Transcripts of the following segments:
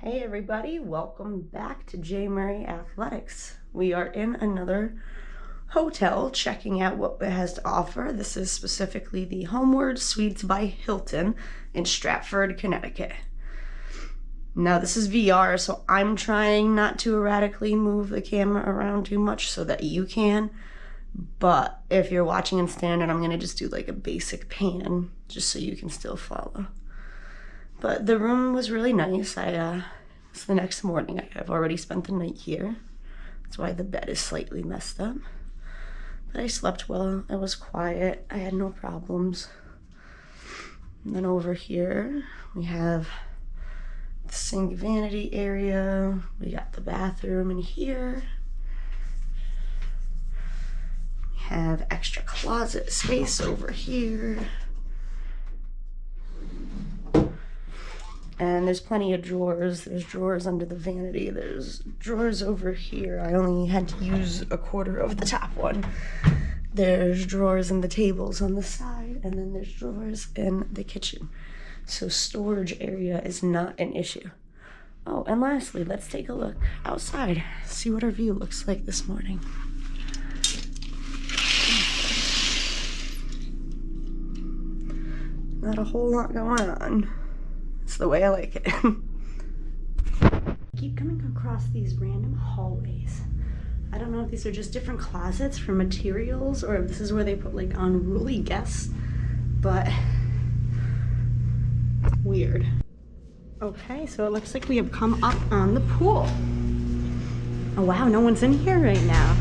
Hey everybody, welcome back to Jmurrayathletics. We are in another hotel checking out what it has to offer. This is specifically the Homewood Suites by Hilton in Stratford, Connecticut. Now this is VR, so I'm trying not to erratically move the camera around too much so that you can. But if you're watching in standard, I'm gonna just do like a basic pan just so you can still follow. But the room was really nice. It's the next morning. I've already spent the night here. That's why the bed is slightly messed up. But I slept well. It was quiet. I had no problems. And then over here, we have the sink vanity area. We got the bathroom in here. We have extra closet space over here. And there's plenty of drawers. There's drawers under the vanity. There's drawers over here. I only had to use a quarter of the top one. There's drawers in the tables on the side, and then there's drawers in the kitchen. So storage area is not an issue. Oh, and lastly, let's take a look outside. See what our view looks like this morning. Not a whole lot going on. It's the way I like it. I keep coming across these random hallways. I don't know if these are just different closets for materials or if this is where they put like unruly guests, but weird. Okay, so it looks like we have come up on the pool. Oh wow, no one's in here right now.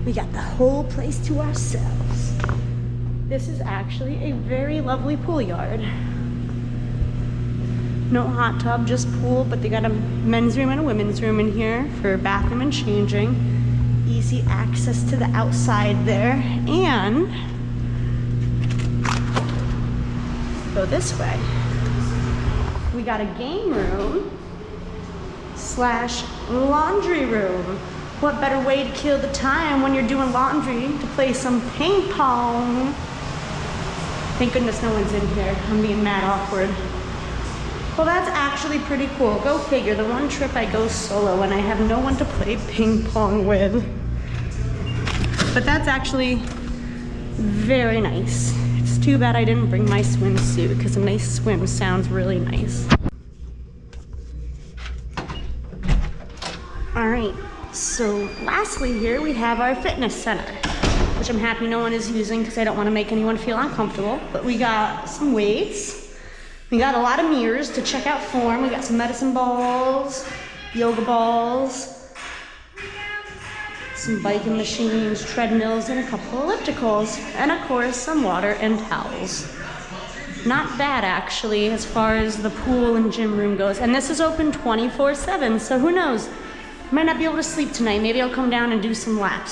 We got the whole place to ourselves. This is actually a very lovely pool yard. No hot tub, just pool, but they got a men's room and a women's room in here for bathroom and changing. Easy access to the outside there. And go this way. We got a game room slash laundry room. What better way to kill the time when you're doing laundry to play some ping pong? Thank goodness no one's in here. I'm being mad awkward. Well, that's actually pretty cool. Go figure. The one trip I go solo and I have no one to play ping pong with. But that's actually very nice. It's too bad I didn't bring my swimsuit because a nice swim sounds really nice. All right, so lastly here we have our fitness center, which I'm happy no one is using because I don't want to make anyone feel uncomfortable. But we got some weights. We got a lot of mirrors to check out form. We got some medicine balls, yoga balls, some biking machines, treadmills, and a couple ellipticals. And of course, some water and towels. Not bad actually, as far as the pool and gym room goes. And this is open 24/7, so who knows? Might not be able to sleep tonight. Maybe I'll come down and do some laps.